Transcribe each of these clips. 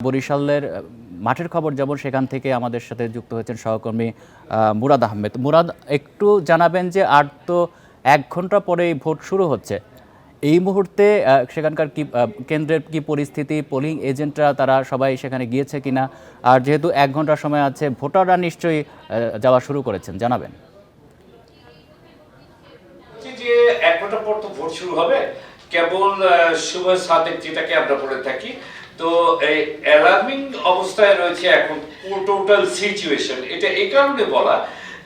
বরিশালের মাঠের খবর যেমন সেখান থেকে আমাদের সাথে যুক্ত হয়েছেন সহকর্মী মুরাদ আহমেদ। মুরাদ, একটু জানাবেন যে আর তো ১ ঘন্টা পরেই ভোট শুরু হচ্ছে। এই মুহূর্তে সেখানকার কি কেন্দ্রের কি পরিস্থিতি, পোলিং এজেন্টরা তারা সবাই সেখানে গিয়েছে কিনা, আর যেহেতু ১ ঘন্টা সময় আছে ভোটাররা নিশ্চয়ই যাওয়া শুরু করেছেন, জানাবেন। যে ১ ঘন্টা পর তো ভোট শুরু হবে, কেবল শুভ সাদেক যেটাকে আমরা বলে থাকি। তো এই অ্যালার্মিং অবস্থায় রয়েছে এখন টোটাল সিচুয়েশন। এটা এই কারণে বলা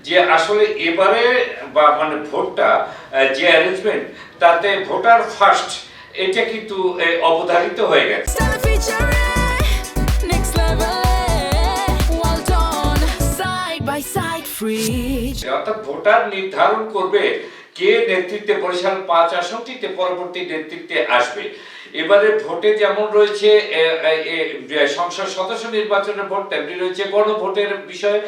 যে আসলে এবারে বা মানে ভোটটা যে অ্যারেঞ্জমেন্ট, তাতে ভোটার ফার্স্ট এটা কিন্তু অবধারিত হয়ে গেছে। অর্থাৎ ভোটার নির্ধারণ করবে কে নেতৃত্বে বরিশাল ৫ আসনটিতে পরবর্তী নেতৃত্বে আসবে। এবারে ভোটে যেমন রয়েছে সংসদ সদস্য নির্বাচনের ভোট, তেমনি রয়েছে গণভোটের বিষয়ে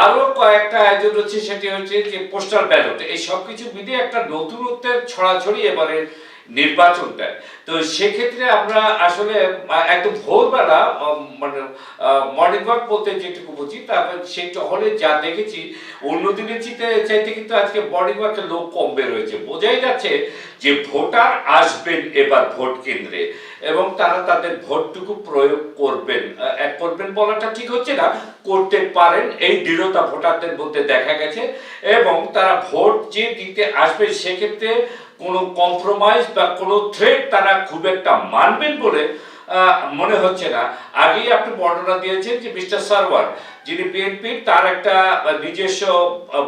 আরো কয়েকটা আয়োজন রয়েছে। সেটি হচ্ছে যে পোস্টাল ব্যালট। এই সবকিছু মিলিয়ে একটা নতুনত্বের ছড়াছড়ি এবারে নির্বাচনটা। তো সেক্ষেত্রে আমরা আসলে একদম ভোরবেলা মানে মর্নিং ওয়াক বলতে যেটুকু বুঝি, তারপর সেই টহলে যা দেখেছি অন্যদিনের চাইতে কিন্তু আজকে মর্নিং ওয়াকে লোক কম বের হয়েছে। বোঝাই যাচ্ছে যে ভোটার আসবেন এবার ভোট কেন্দ্রে এবং তারা তাদের ভোটটুকু প্রয়োগ করবেন। করবেন বলাটা ঠিক হচ্ছে না, করতে পারেন, এই দৃঢ়তা ভোটারদের মধ্যে দেখা গেছে। এবং তারা ভোট যে দিতে আসবে সেক্ষেত্রে কোনো কম্প্রোমাইজ বা কোনো থ্রেট তারা খুব একটা মানবেন বলে মনে হচ্ছে না। আগেই আপনি বর্ণনা দিয়েছেন যে মিস্টার সারওয়ার, যিনি বিএনপির, তার একটা নিজস্ব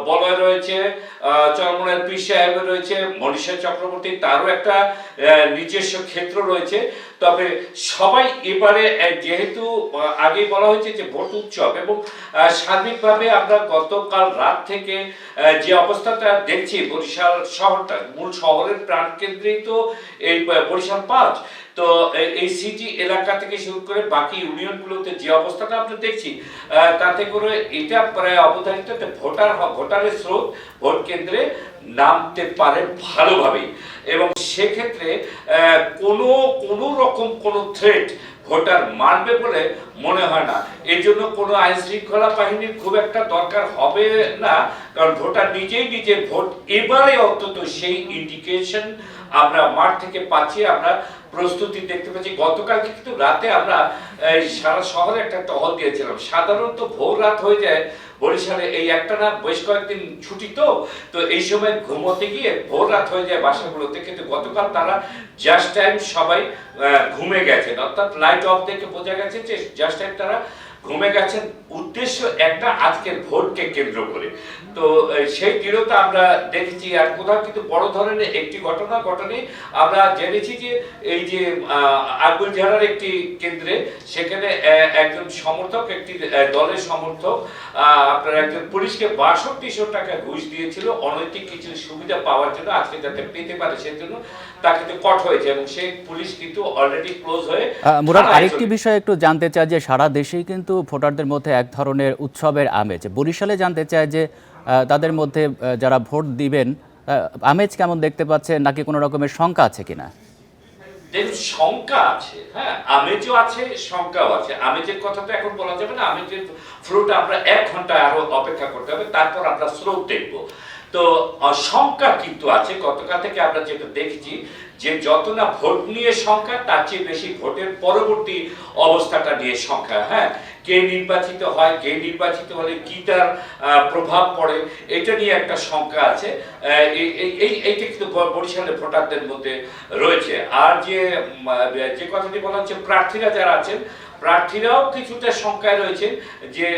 বলয় রয়েছে, চরমনের পীর সাহেবের রয়েছে, মনীষা চক্রবর্তী তারও একটা নিজস্ব ক্ষেত্র রয়েছে। তবে সবাই এবারে যেহেতু আগেই বলা হয়েছে যে ভোট উৎসব, এবং সার্বিকভাবে আমরা গতকাল রাত থেকে যে অবস্থাটা দেখছি বরিশাল শহরটা, মূল শহরের প্রাণকেন্দ্রেই তো এই বরিশাল ৫। তো এই সিটি এলাকা থেকে শুরু করে বাকি ইউনিয়নগুলোতে যে অবস্থাটা আমরা দেখছি, তাতে করে এটা প্রায় অবধারিত ভোটারের স্রোত ভোট কেন্দ্রে নামতে পারে ভালোভাবেই। এবং সেক্ষেত্রে কোনো রকম কোনো থ্রেট ভোটার মানবে বলে মনে হয় না। এই জন্য কোনো আইন শৃঙ্খলা বাহিনীর খুব একটা দরকার হবে না, কারণ ভোটার নিজেই নিজের ভোট এবারে অন্তত সেই ইন্ডিকেশন আমরা মাঠ থেকে পাচ্ছি। আমরা প্রস্তুতি দেখতে পাচ্ছি। গতকালকে কিন্তু রাতে আমরা সারা শহরে একটা টহল দিয়েছিলাম। সাধারণত ভোর রাত হয়ে যায় বরিশালে, এই একটা না বেশ কয়েকদিন ছুটি, তো এই সময় ঘুমোতে গিয়ে ভোর রাত হয়ে যায় বাসাগুলোতে। কিন্তু গতকাল তারা জাস্ট টাইম সবাই ঘুমে গেছেন, অর্থাৎ লাইট অফ দেখে বোঝা গেছে যে জাস্ট টাইম তারা ঘুমে গেছেন। উদ্দেশ্য একটা, আজকের ভোটকে কেন্দ্র করে। তো সেই দৃঢ়তা আমরা দেখেছি। আর কোথাও কিন্তু বড় ধরনের একটি ঘটনা ঘটেনি। আমরা জেনেছি যে এই যে আগুলঝাড়ার একটি কেন্দ্রে, সেখানে একজন সমর্থক, একটি দলের সমর্থক আপনার একজন পুলিশকে ৬২০০ টাকা ঘুষ দিয়েছিল অনৈতিক কিছু সুবিধা পাওয়ার জন্য, আজকে যাতে পেতে পারে সেজন্য তাকে তো কট হয়েছে, এবং সেই পুলিশ কিন্তু অলরেডি ক্লোজ হয়ে। মুরাদ, আরেকটি বিষয় একটু জানতে চাই যে সারা দেশেই কিন্তু ভোটারদের মধ্যে এক ধরনের উৎসবের আমেজ। বরিশালে জানতে চাই যে তাদের মধ্যে যারা ভোট দিবেন আমেজ কেমন দেখতে পাচ্ছেন, নাকি কোনো রকমের শঙ্কা আছে কিনা? দেখুন, শঙ্কা আছে, হ্যাঁ, আমেজও আছে, শঙ্কাও আছে। আমেজের কথা তো এখন বলা যাবে না। আমেজের ফ্লোটা আমরা ১ ঘন্টা আরো অপেক্ষা করতে হবে, তারপর আমরা স্রোত দেখবো। তো শঙ্কা কিন্তু আছে। গতকাল থেকে আমরা যেটা দেখছি যে যত না ভোট নিয়ে সংখ্যা, তার চেয়ে বেশি ভোটের পরবর্তী অবস্থাটা নিয়ে সংখ্যা। হ্যাঁ, কে নির্বাচিত হয়, কে নির্বাচিত হলে কি তার প্রভাব পড়ে, এটা নিয়ে একটা সংখ্যা আছে। এইটা কিন্তু বরিশালের ভোটারদের মধ্যে রয়েছে। আর যে কথাটি বলা হচ্ছে, প্রার্থীরা যারা আছেন, প্রার্থীরাও কিছুটা সংখ্যায় রয়েছে। যে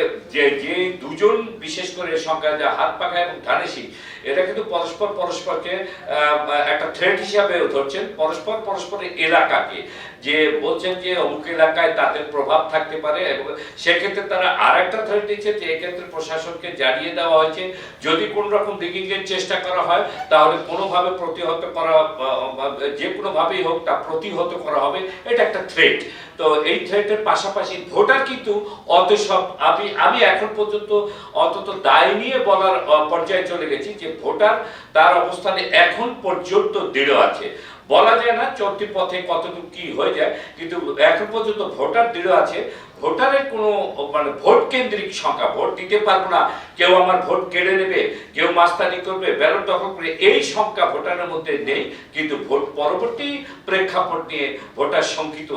যে দুজন বিশেষ করে সংখ্যায়, হাত পাখা এবং ধানেশি, এটা কিন্তু পরস্পরকে একটা থ্রেট হিসাবে ধরছেন, পরস্পরের এলাকাকে, যে বলছেন যে অমুক এলাকায় তাদের প্রভাব থাকতে পারে। এবং সেক্ষেত্রে তারা আর একটা থ্রেট দিচ্ছে যে এক্ষেত্রে প্রশাসনকে জানিয়ে দেওয়া হয়েছে যদি কোন রকম রিগিংয়ের চেষ্টা করা হয় তাহলে কোনোভাবে প্রতিহত করা, যে কোনোভাবেই হোক তা প্রতিহত করা হবে। এটা একটা থ্রেট। তো এই থ্রেটের পাশাপাশি ভোটার কিন্তু আমি এখন পর্যন্ত অন্তত দায় নিয়ে বলার পর্যায়ে চলে গেছি যে ভোটার তার অবস্থানে এখন পর্যন্ত দৃঢ় আছে। বলা যায় না চলতি পথে কতটুকু কি হয়ে যায়, কিন্তু এখন পর্যন্ত ভোটার দৃঢ় আছে। ভোটারের কোনো মানে ভোট কেন্দ্রিক সংখ্যা, ভোট দিতে পারবো না, কেউ আমার ভোট কেড়ে নেবে, কেউ মাস্তানি করবে, ব্যালট দখল করে, এই সংখ্যা ভোটারের মধ্যে নেই। কিন্তু ভোট পরবর্তী প্রেক্ষাপট নিয়ে ভোটার শঙ্কিত।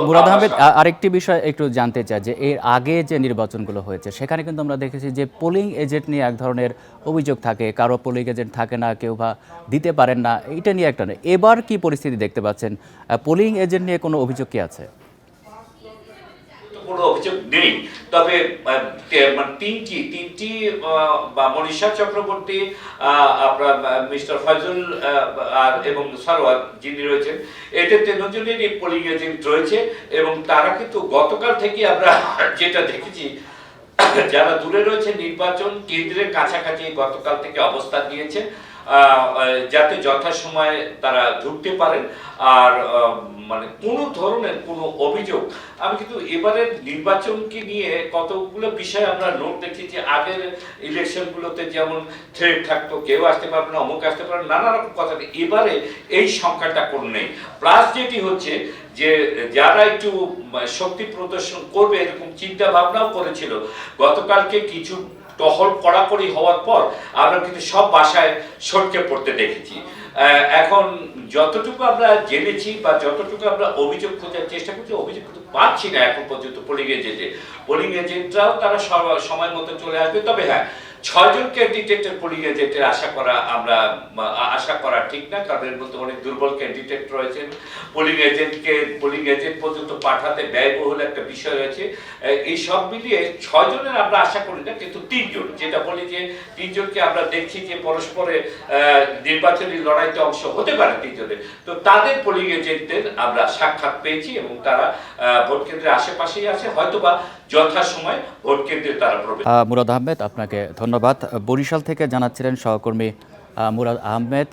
মুরাদ আহমেদ, আরেকটি বিষয় একটু জানতে চাই যে এর আগে যে নির্বাচনগুলো হয়েছে সেখানে কিন্তু আমরা দেখেছি যে পোলিং এজেন্ট নিয়ে এক ধরনের অভিযোগ থাকে, কারো পোলিং এজেন্ট থাকে না, কেউ বা দিতে পারেন না, এটা নিয়ে একটা নয়। এবার কি পরিস্থিতি দেখতে পাচ্ছেন? পোলিং এজেন্ট নিয়ে কোনো অভিযোগ কি আছে? কোনো অভিযোগ নেই, তবে তিনটি বা মনীষা চক্রবর্তী, আপনার মিস্টার ফয়জুল আর এবং সরোয়ার যিনি রয়েছেন, এদের তিনজনেরই পোলিং এজেন্ট রয়েছে। এবং তারা কিন্তু গতকাল থেকে আমরা যেটা দেখেছি, যারা দূরে রয়েছে নির্বাচন কেন্দ্রের কাছাকাছি গতকাল থেকে অবস্থান নিয়েছে, যাতে যথাসময়ে তারা ঢুকতে পারেন। আর মানে কোনো ধরনের কোনো অভিযোগ, আমি কিন্তু এবারের নির্বাচনকে নিয়ে কতগুলো বিষয় আমরা নোট দেখেছি। আগের ইলেকশনগুলোতে যেমন থ্রেট থাকতো, কেউ আসতে পারবে না, অমুক আসতে পারবে, নানা রকম কথা। এবারে এই সংখ্যাটা কোন নেই। প্লাস যেটি হচ্ছে যে যারা একটু শক্তি প্রদর্শন করবে এরকম চিন্তা ভাবনাও করেছিল, গতকালকে কিছু টহল কড়াকড়ি হওয়ার পর আমরা কিন্তু সব বাসায় সটকে পড়তে দেখেছি। এখন যতটুকু আমরা জেনেছি বা যতটুকু আমরা অভিযোগ খোঁজার চেষ্টা করছি, অভিযোগ কিন্তু পাচ্ছি না এখন পর্যন্ত পোলিং এজেন্টে। পোলিং এজেন্টরাও তারা সময় মতো চলে আসবে। তবে হ্যাঁ, 6 জন ক্যান্ডিডেটের পোলিং এজেন্টের আশা করা ঠিক না, কারণ এর মধ্যে অনেক দুর্বল ক্যান্ডিডেট রয়েছেন। পোলিং এজেন্ট পর্যন্ত পাঠাতে ব্যয়বহুল একটা বিষয় রয়েছে। এই সব মিলিয়ে 6 জনের আমরা আশা করি না, কিন্তু 3 জন, যেটা বলি যে 3 জনকে আমরা দেখছি যে পরস্পরে নির্বাচনী লড়াইতে অংশ হতে পারে 3 জনের। তো তাদের পোলিং এজেন্টদের আমরা সাক্ষাৎ পেয়েছি এবং তারা ভোট কেন্দ্রের আশেপাশেই আছে, হয়তোবা যথাসময় ভোট কেন্দ্রে তারা প্রবেশ। মুরাদ আহমেদ, আপনাকে ধন্যবাদ। বরিশাল থেকে জানাচ্ছিলেন সহকর্মী মুরাদ আহমেদ।